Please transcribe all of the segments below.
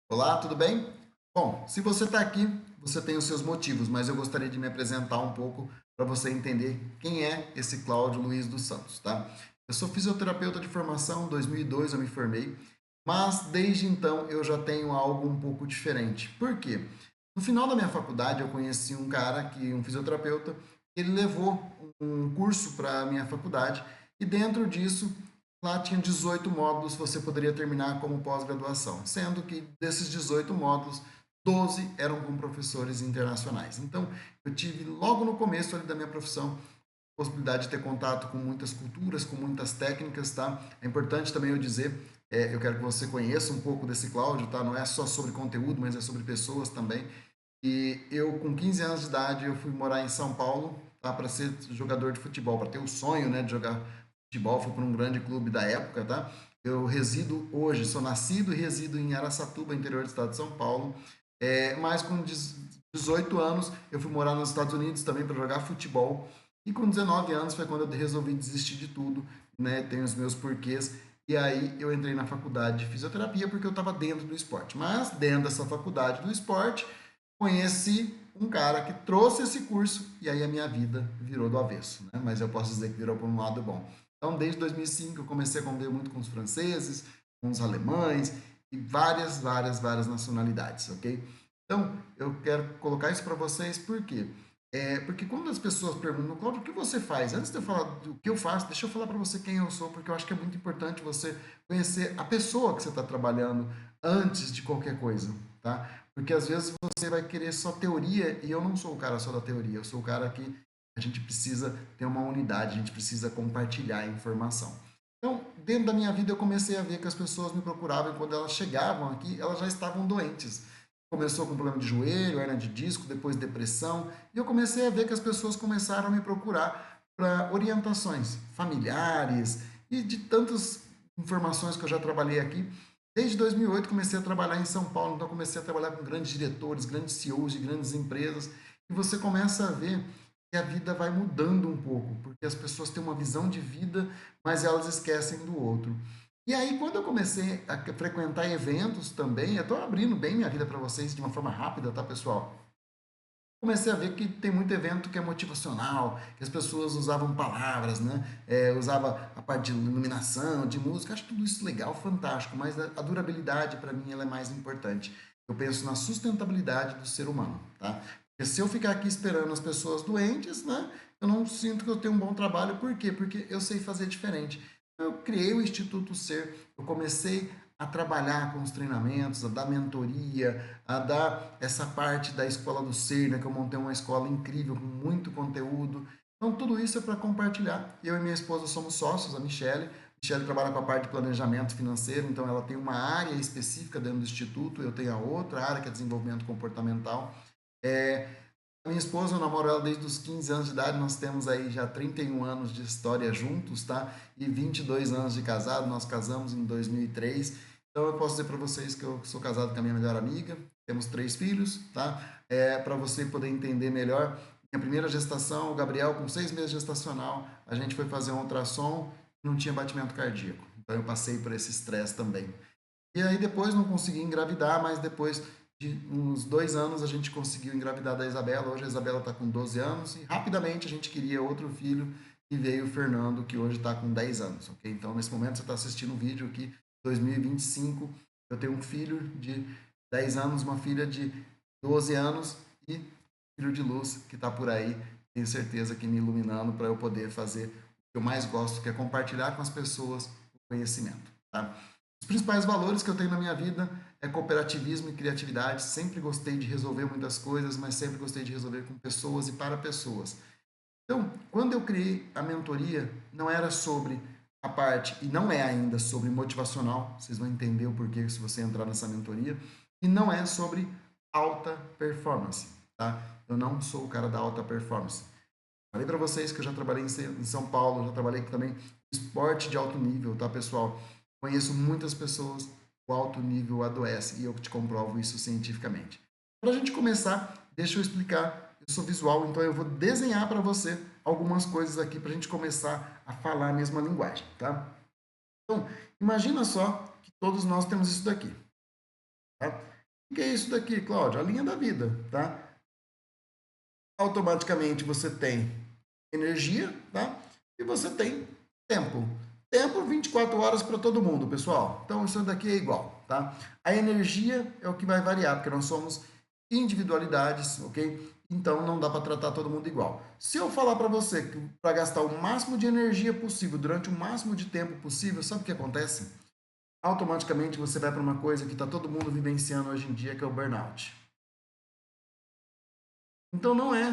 Olá, tudo bem? Bom, se você está aqui, você tem os seus motivos, mas eu gostaria de me apresentar um pouco para você entender quem é esse Cláudio Luiz dos Santos, tá? Eu sou fisioterapeuta de formação, em 2002 eu me formei, mas desde então eu já tenho algo um pouco diferente. Por quê? No final da minha faculdade eu conheci um fisioterapeuta, ele levou um curso para a minha faculdade e dentro disso lá tinha 18 módulos que você poderia terminar como pós-graduação, sendo que desses 18 módulos, 12 eram com professores internacionais. Então, eu tive logo no começo ali da minha profissão a possibilidade de ter contato com muitas culturas, com muitas técnicas, tá? É importante também eu dizer, eu quero que você conheça um pouco desse Cláudio, tá? Não é só sobre conteúdo, mas é sobre pessoas também. E eu, com 15 anos de idade, eu fui morar em São Paulo, tá? Para ser jogador de futebol, para ter o sonho, né, de jogar futebol. Fui para um grande clube da época, tá? Eu resido hoje, sou nascido e resido em Araçatuba, interior do estado de São Paulo. Mas com 18 anos, eu fui morar nos Estados Unidos também para jogar futebol. E com 19 anos foi quando eu resolvi desistir de tudo, né? Tenho os meus porquês. E aí eu entrei na faculdade de fisioterapia porque eu estava dentro do esporte. Mas dentro dessa faculdade do esporte, conheci um cara que trouxe esse curso e aí a minha vida virou do avesso, né? Mas eu posso dizer que virou por um lado bom. Então, desde 2005 eu comecei a conviver muito com os franceses, com os alemães e várias nacionalidades, ok? Então, eu quero colocar isso para vocês porque porque quando as pessoas perguntam, Cláudio, o que você faz? Antes de eu falar do que eu faço, deixa eu falar para você quem eu sou, porque eu acho que é muito importante você conhecer a pessoa que você está trabalhando antes de qualquer coisa, tá? Porque às vezes você vai querer só teoria e eu não sou o cara só da teoria, eu sou o cara que a gente precisa ter uma unidade, a gente precisa compartilhar a informação. Então, dentro da minha vida, eu comecei a ver que as pessoas me procuravam e quando elas chegavam aqui, elas já estavam doentes. Começou com problema de joelho, hernia de disco, depois depressão, e eu comecei a ver que as pessoas começaram a me procurar para orientações familiares e de tantas informações que eu já trabalhei aqui. Desde 2008 comecei a trabalhar em São Paulo, então comecei a trabalhar com grandes diretores, grandes CEOs de grandes empresas, e você começa a ver que a vida vai mudando um pouco, porque as pessoas têm uma visão de vida, mas elas esquecem do outro. E aí, quando eu comecei a frequentar eventos também, eu estou abrindo bem minha vida para vocês de uma forma rápida, tá, pessoal? Comecei a ver que tem muito evento que é motivacional, que as pessoas usavam palavras, né? Usava a parte de iluminação, de música, acho tudo isso legal, fantástico, mas a durabilidade para mim ela é mais importante. Eu penso na sustentabilidade do ser humano, tá? Porque se eu ficar aqui esperando as pessoas doentes, né? Eu não sinto que eu tenho um bom trabalho, por quê? Porque eu sei fazer diferente. Eu criei o Instituto Ser, eu comecei a trabalhar com os treinamentos, a dar mentoria, a dar essa parte da escola do ser, né, que eu montei uma escola incrível com muito conteúdo. Então, tudo isso é para compartilhar. Eu e minha esposa somos sócios, a Michelle. A Michelle trabalha com a parte de planejamento financeiro, então ela tem uma área específica dentro do instituto, eu tenho a outra área que é desenvolvimento comportamental. É, a minha esposa, eu namoro ela desde os 15 anos de idade, nós temos aí já 31 anos de história juntos, tá? E 22 anos de casado, nós casamos em 2003. Então eu posso dizer para vocês que eu sou casado com a minha melhor amiga, temos 3 filhos, tá? Para você poder entender melhor, minha primeira gestação, o Gabriel com 6 meses gestacional, a gente foi fazer um ultrassom, não tinha batimento cardíaco. Então eu passei por esse estresse também. E aí depois não consegui engravidar, mas depois de uns 2 anos a gente conseguiu engravidar da Isabela. Hoje a Isabela está com 12 anos e rapidamente a gente queria outro filho e veio o Fernando, que hoje está com 10 anos, ok? Então nesse momento você está assistindo o vídeo aqui, 2025, eu tenho um filho de 10 anos, uma filha de 12 anos e filho de luz que está por aí, tenho certeza que me iluminando para eu poder fazer o que eu mais gosto, que é compartilhar com as pessoas o conhecimento, tá? Os principais valores que eu tenho na minha vida é cooperativismo e criatividade. Sempre gostei de resolver muitas coisas, mas sempre gostei de resolver com pessoas e para pessoas. Então, quando eu criei a mentoria, não era sobre a parte, e não é ainda sobre motivacional, vocês vão entender o porquê se você entrar nessa mentoria, e não é sobre alta performance, tá? Eu não sou o cara da alta performance. Falei para vocês que eu já trabalhei em São Paulo, já trabalhei também em esporte de alto nível, tá, pessoal? Conheço muitas pessoas, o alto nível adoece e eu te comprovo isso cientificamente. Para a gente começar, deixa eu explicar. Eu sou visual, então eu vou desenhar para você algumas coisas aqui para a gente começar a falar a mesma linguagem, tá? Então, imagina só que todos nós temos isso daqui, tá? O que é isso daqui, Cláudio? A linha da vida, tá? Automaticamente você tem energia, tá? E você tem tempo. Tempo 24 horas para todo mundo, pessoal. Então isso daqui é igual, tá? A energia é o que vai variar, porque nós somos individualidades, ok? Então não dá para tratar todo mundo igual. Se eu falar para você que para gastar o máximo de energia possível durante o máximo de tempo possível, sabe o que acontece? Automaticamente você vai para uma coisa que está todo mundo vivenciando hoje em dia, que é o burnout. Então não é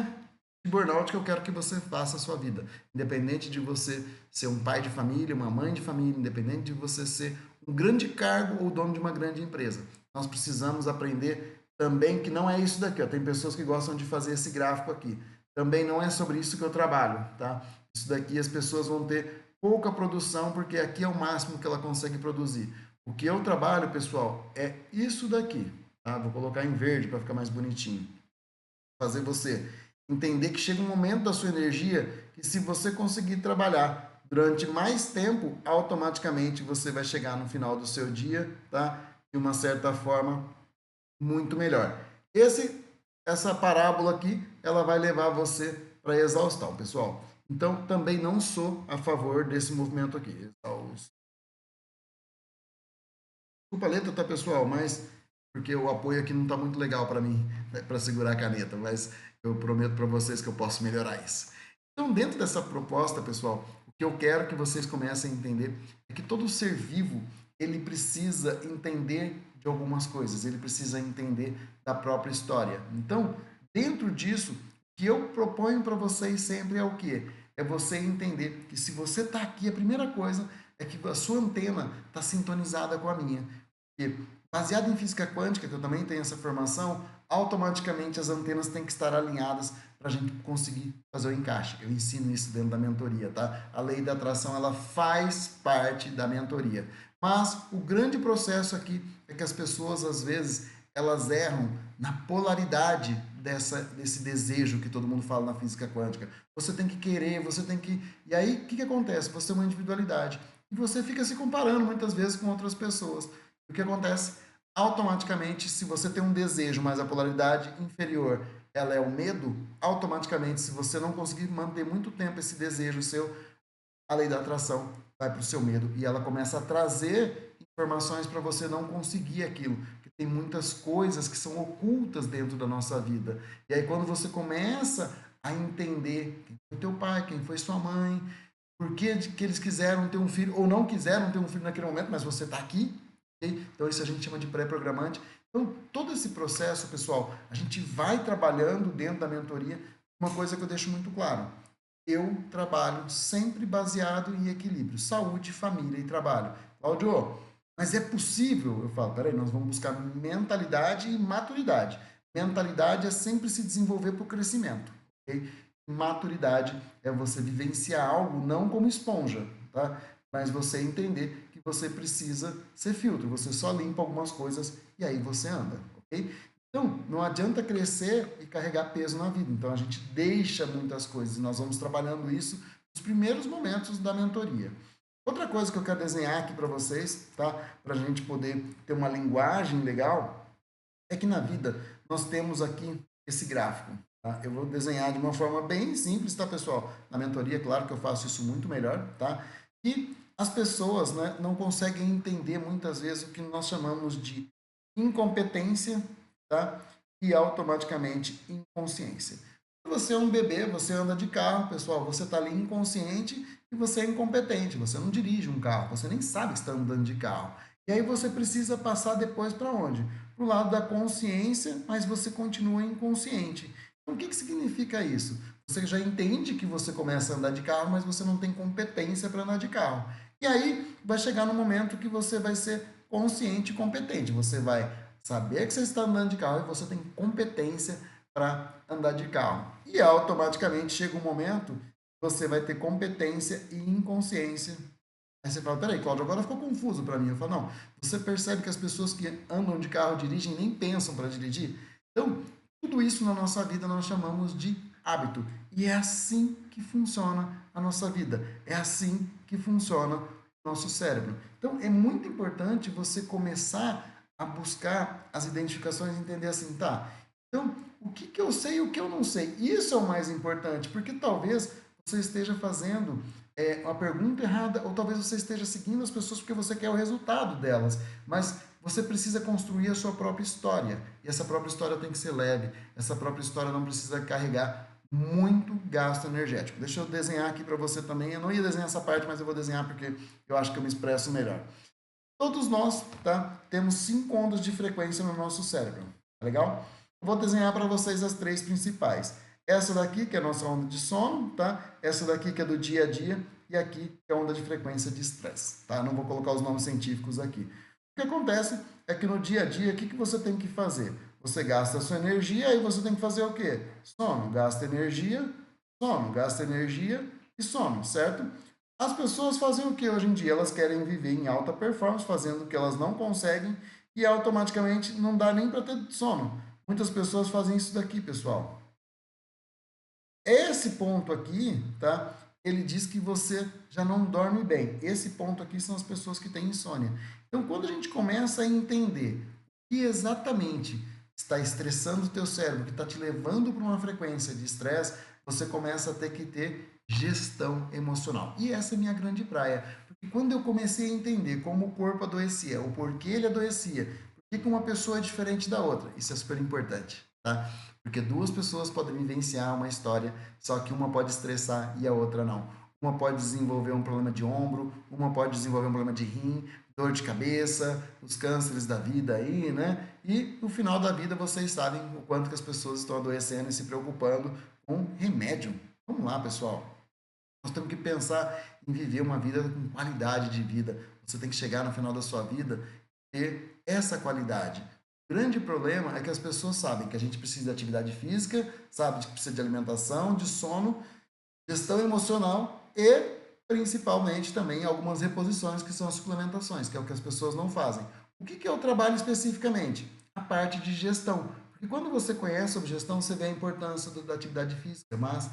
de burnout que eu quero que você faça a sua vida. Independente de você ser um pai de família, uma mãe de família, independente de você ser um grande cargo ou dono de uma grande empresa. Nós precisamos aprender também que não é isso daqui. Ó. Tem pessoas que gostam de fazer esse gráfico aqui. Também não é sobre isso que eu trabalho, tá? Isso daqui as pessoas vão ter pouca produção porque aqui é o máximo que ela consegue produzir. O que eu trabalho, pessoal, é isso daqui, tá? Vou colocar em verde para ficar mais bonitinho. Fazer você entender que chega um momento da sua energia que se você conseguir trabalhar durante mais tempo, automaticamente você vai chegar no final do seu dia, tá? De uma certa forma muito melhor. Essa parábola aqui, ela vai levar você para a exaustão, pessoal. Então, também não sou a favor desse movimento aqui. Desculpa a letra, tá, pessoal? Mas porque o apoio aqui não está muito legal para mim, né, para segurar a caneta, mas eu prometo para vocês que eu posso melhorar isso. Então, dentro dessa proposta, pessoal, o que eu quero que vocês comecem a entender é que todo ser vivo, ele precisa entender de algumas coisas, ele precisa entender da própria história. Então, dentro disso, o que eu proponho para vocês sempre é o quê? É você entender que se você está aqui, a primeira coisa é que a sua antena está sintonizada com a minha. Porque, baseado em física quântica, que eu também tenho essa formação, automaticamente as antenas têm que estar alinhadas para a gente conseguir fazer o encaixe. Eu ensino isso dentro da mentoria, tá? A lei da atração, ela faz parte da mentoria. Mas o grande processo aqui é que as pessoas, às vezes, elas erram na polaridade desse desejo que todo mundo fala na física quântica. Você tem que querer, você tem que... E aí, o que acontece? Você é uma individualidade. E você fica se comparando muitas vezes com outras pessoas. O que acontece? Automaticamente, se você tem um desejo, mas a polaridade inferior ela é o medo, automaticamente, se você não conseguir manter muito tempo esse desejo seu, a lei da atração vai para o seu medo e ela começa a trazer informações para você não conseguir aquilo. Porque tem muitas coisas que são ocultas dentro da nossa vida. E aí, quando você começa a entender quem foi teu pai, quem foi sua mãe, por que eles quiseram ter um filho ou não quiseram ter um filho naquele momento, mas você está aqui, okay? Então isso a gente chama de pré-programante. Então todo esse processo, pessoal, a gente vai trabalhando dentro da mentoria. Uma coisa que eu deixo muito claro, eu trabalho sempre baseado em equilíbrio, saúde, família e trabalho. Cláudio, mas é possível? Eu falo, peraí, nós vamos buscar mentalidade e maturidade. Mentalidade é sempre se desenvolver para o crescimento, ok? Maturidade é você vivenciar algo não como esponja, tá? Mas você entender que você precisa ser filtro, você só limpa algumas coisas e aí você anda, ok? Então, não adianta crescer e carregar peso na vida. Então, a gente deixa muitas coisas. Nós vamos trabalhando isso nos primeiros momentos da mentoria. Outra coisa que eu quero desenhar aqui para vocês, tá? Para a gente poder ter uma linguagem legal, é que na vida nós temos aqui esse gráfico. Tá? Eu vou desenhar de uma forma bem simples, tá, pessoal? Na mentoria, claro que eu faço isso muito melhor, tá? E as pessoas, né, não conseguem entender muitas vezes o que nós chamamos de incompetência, tá? E automaticamente inconsciência. Você é um bebê, você anda de carro, pessoal, você está ali inconsciente e você é incompetente, você não dirige um carro, você nem sabe que está andando de carro. E aí você precisa passar depois para onde? Para o lado da consciência, mas você continua inconsciente. Então, o que significa isso? Você já entende que você começa a andar de carro, mas você não tem competência para andar de carro. E aí vai chegar no momento que você vai ser consciente e competente. Você vai saber que você está andando de carro e você tem competência para andar de carro. E automaticamente chega um momento que você vai ter competência e inconsciência. Aí você fala, peraí, Cláudio, agora ficou confuso para mim. Eu falo, não, você percebe que as pessoas que andam de carro dirigem nem pensam para dirigir? Então, tudo isso na nossa vida nós chamamos de hábito. E é assim que funciona a nossa vida. É assim que funciona o nosso cérebro. Então, é muito importante você começar a buscar as identificações e entender assim, tá, então, o que que eu sei e o que eu não sei? Isso é o mais importante, porque talvez você esteja fazendo uma pergunta errada, ou talvez você esteja seguindo as pessoas porque você quer o resultado delas, mas você precisa construir a sua própria história, e essa própria história tem que ser leve, essa própria história não precisa carregar muito gasto energético. Deixa eu desenhar aqui para você também, eu não ia desenhar essa parte, mas eu vou desenhar porque eu acho que eu me expresso melhor. Todos nós, tá, temos 5 ondas de frequência no nosso cérebro, tá legal? Vou desenhar para vocês as 3 principais. Essa daqui, que é a nossa onda de sono, tá? Essa daqui, que é do dia a dia, e aqui, que é a onda de frequência de estresse, tá? Não vou colocar os nomes científicos aqui. O que acontece é que no dia a dia, o que você tem que fazer? Você gasta a sua energia e você tem que fazer o quê? Sono, gasta energia e sono, certo? As pessoas fazem o que hoje em dia? Elas querem viver em alta performance, fazendo o que elas não conseguem e automaticamente não dá nem para ter sono. Muitas pessoas fazem isso daqui, pessoal. Esse ponto aqui, tá? Ele diz que você já não dorme bem. Esse ponto aqui são as pessoas que têm insônia. Então, quando a gente começa a entender o que exatamente está estressando o teu cérebro, que está te levando para uma frequência de estresse, você começa a ter que ter gestão emocional. E essa é a minha grande praia. Porque quando eu comecei a entender como o corpo adoecia, o porquê ele adoecia, por que uma pessoa é diferente da outra, isso é super importante, tá? Porque duas pessoas podem vivenciar uma história, só que uma pode estressar e a outra não. Uma pode desenvolver um problema de ombro, uma pode desenvolver um problema de rim, dor de cabeça, os cânceres da vida aí, né? E no final da vida vocês sabem o quanto que as pessoas estão adoecendo e se preocupando com remédio. Vamos lá, pessoal. Nós temos que pensar em viver uma vida com qualidade de vida. Você tem que chegar no final da sua vida e ter essa qualidade. O grande problema é que as pessoas sabem que a gente precisa de atividade física, sabe que precisa de alimentação, de sono, gestão emocional e, principalmente, também algumas reposições que são as suplementações, que é o que as pessoas não fazem. O que é o trabalho especificamente? A parte de gestão. Porque quando você conhece sobre gestão, você vê a importância da atividade física, mas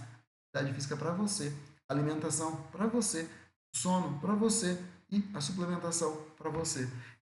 atividade física para você, alimentação para você, sono para você e a suplementação para você.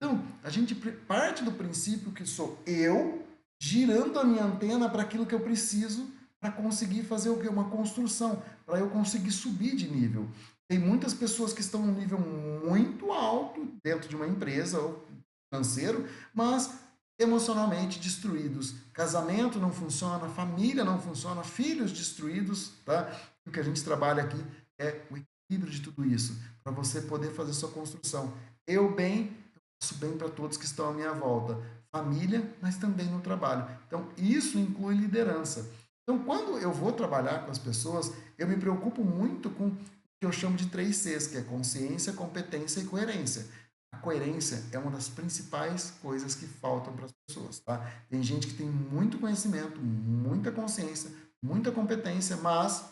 Então, a gente parte do princípio que sou eu girando a minha antena para aquilo que eu preciso para conseguir fazer o quê? Uma construção, para eu conseguir subir de nível. Tem muitas pessoas que estão num nível muito alto dentro de uma empresa ou financeiro, mas emocionalmente destruídos. Casamento não funciona, família não funciona, filhos destruídos, tá? O que a gente trabalha aqui é o equilíbrio de tudo isso, para você poder fazer sua construção. Eu bem, eu faço bem para todos que estão à minha volta. Família, mas também no trabalho. Então, isso inclui liderança. Então, quando eu vou trabalhar com as pessoas, eu me preocupo muito com o que eu chamo de 3 Cs, que é consciência, competência e coerência. A coerência é uma das principais coisas que faltam para as pessoas, tá? Tem gente que tem muito conhecimento, muita consciência, muita competência, mas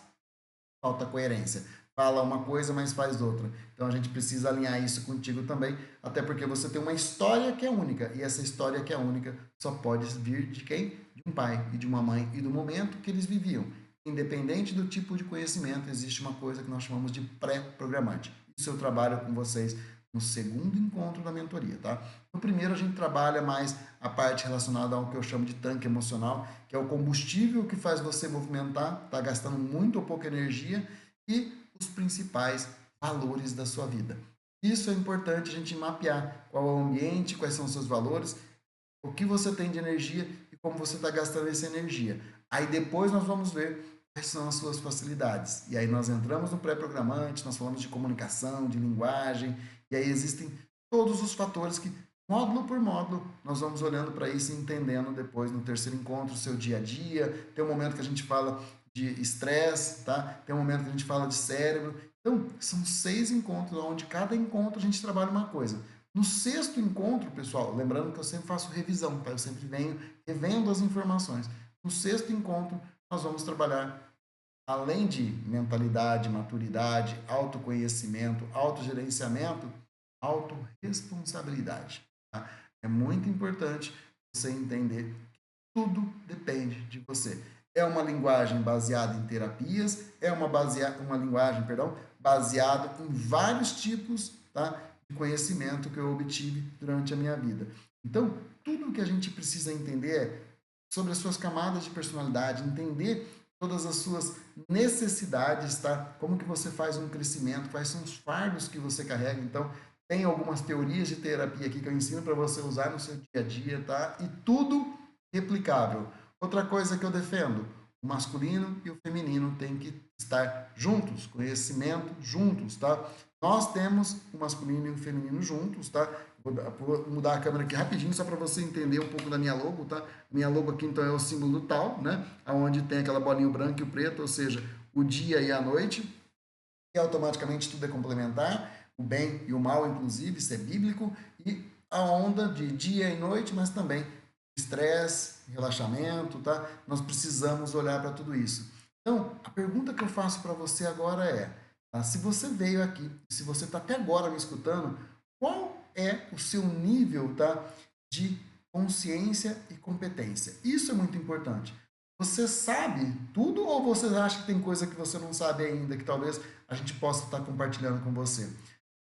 falta coerência. Fala uma coisa, mas faz outra. Então a gente precisa alinhar isso contigo também, até porque você tem uma história que é única, e essa história que é única só pode vir de quem? De um pai e de uma mãe e do momento que eles viviam. Independente do tipo de conhecimento, existe uma coisa que nós chamamos de pré-programante. Isso eu trabalho com vocês no segundo encontro da mentoria, tá? No primeiro a gente trabalha mais a parte relacionada ao que eu chamo de tanque emocional, que é o combustível que faz você movimentar, tá gastando muito ou pouca energia, e os principais valores da sua vida. Isso é importante a gente mapear qual é o ambiente, quais são os seus valores, o que você tem de energia e como você está gastando essa energia. Aí depois nós vamos ver quais são as suas facilidades. E aí nós entramos no pré-programante, nós falamos de comunicação, de linguagem, e aí existem todos os fatores que, módulo por módulo, nós vamos olhando para isso e entendendo depois no terceiro encontro o seu dia a dia. Tem um momento que a gente fala de estresse, tá? Tem um momento que a gente fala de cérebro. Então, são 6 encontros, onde cada encontro a gente trabalha uma coisa. No sexto encontro, pessoal, lembrando que eu sempre faço revisão, tá? Eu sempre venho revendo as informações. No sexto encontro, nós vamos trabalhar, além de mentalidade, maturidade, autoconhecimento, autogerenciamento, autorresponsabilidade. Tá? É muito importante você entender que tudo depende de você. É uma linguagem baseada em terapias, é uma linguagem, perdão, baseada em vários tipos, tá, de conhecimento que eu obtive durante a minha vida. Então, tudo que a gente precisa entender é sobre as suas camadas de personalidade, entender todas as suas necessidades, tá? Como que você faz um crescimento, quais são os fardos que você carrega. Então, tem algumas teorias de terapia aqui que eu ensino para você usar no seu dia a dia, tá? E tudo replicável. Outra coisa que eu defendo, o masculino e o feminino têm que estar juntos, conhecimento juntos, tá? Nós temos o masculino e o feminino juntos, tá? Vou mudar a câmera aqui rapidinho só para você entender um pouco da minha logo, tá? Minha logo aqui então é o símbolo do tal, né? Onde tem aquela bolinha branca e o preto, ou seja, o dia e a noite, e automaticamente tudo é complementar, o bem e o mal, inclusive, isso é bíblico, e a onda de dia e noite, mas também estresse, relaxamento, tá? Nós precisamos olhar para tudo isso. Então, a pergunta que eu faço para você agora é, tá? Se você veio aqui, se você está até agora me escutando, qual é o seu nível, tá, de consciência e competência? Isso é muito importante. Você sabe tudo ou você acha que tem coisa que você não sabe ainda, que talvez a gente possa estar compartilhando com você?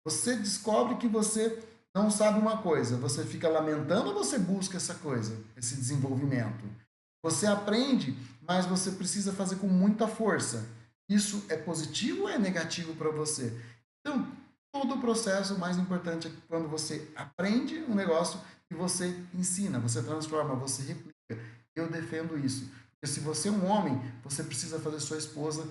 Você descobre que você não sabe uma coisa, você fica lamentando ou você busca essa coisa, esse desenvolvimento? Você aprende, mas você precisa fazer com muita força. Isso é positivo ou é negativo para você? Então, todo o processo, o mais importante é quando você aprende um negócio e você ensina, você transforma, você replica. Eu defendo isso. Porque se você é um homem, você precisa fazer sua esposa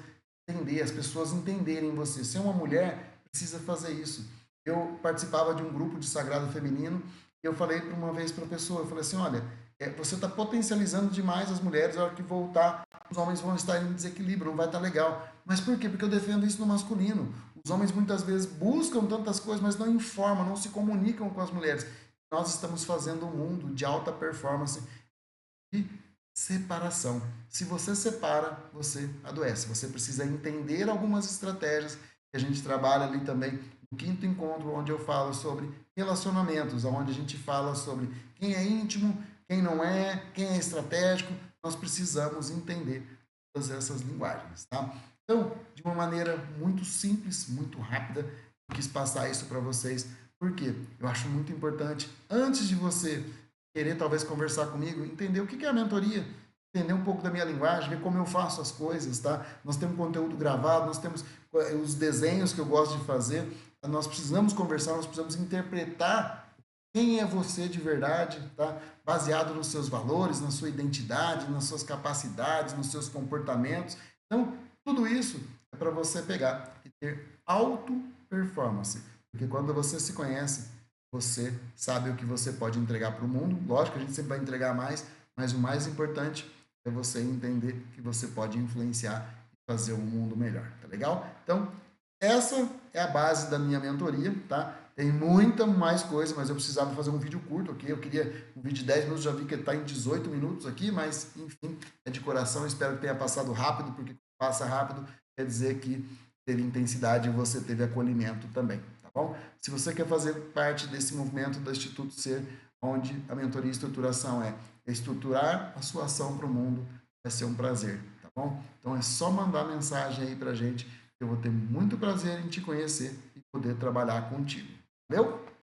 entender, as pessoas entenderem você. Se é uma mulher, precisa fazer isso. Eu participava de um grupo de sagrado feminino e eu falei uma vez para a pessoa, eu falei assim, olha, você está potencializando demais as mulheres, a hora que voltar, os homens vão estar em desequilíbrio, não vai estar legal. Mas por quê? Porque eu defendo isso no masculino. Os homens muitas vezes buscam tantas coisas, mas não informam, não se comunicam com as mulheres. Nós estamos fazendo um mundo de alta performance de separação. Se você separa, você adoece. Você precisa entender algumas estratégias que a gente trabalha ali também no quinto encontro, onde eu falo sobre relacionamentos, onde a gente fala sobre quem é íntimo, quem não é, quem é estratégico. Nós precisamos entender todas essas linguagens, tá? Então, de uma maneira muito simples, muito rápida, eu quis passar isso para vocês, porque eu acho muito importante, antes de você querer talvez conversar comigo, entender o que é a mentoria, entender um pouco da minha linguagem, ver como eu faço as coisas, tá? Nós temos conteúdo gravado, nós temos os desenhos que eu gosto de fazer, nós precisamos conversar, nós precisamos interpretar quem é você de verdade, tá? Baseado nos seus valores, na sua identidade, nas suas capacidades, nos seus comportamentos. Então, tudo isso é para você pegar e ter auto performance, porque quando você se conhece, você sabe o que você pode entregar para o mundo. Lógico que a gente sempre vai entregar mais, mas o mais importante é você entender que você pode influenciar e fazer um mundo melhor, tá legal? Então, essa é a base da minha mentoria, tá? Tem muita mais coisa, mas eu precisava fazer um vídeo curto, ok? Eu queria um vídeo de 10 minutos, já vi que está em 18 minutos aqui, mas enfim, é de coração, espero que tenha passado rápido, porque passa rápido quer dizer que teve intensidade e você teve acolhimento também, tá bom? Se você quer fazer parte desse movimento do Instituto Ser, onde a mentoria e estruturação é estruturar a sua ação para o mundo, vai ser um prazer, tá bom? Então é só mandar mensagem aí pra gente, eu vou ter muito prazer em te conhecer e poder trabalhar contigo. Valeu?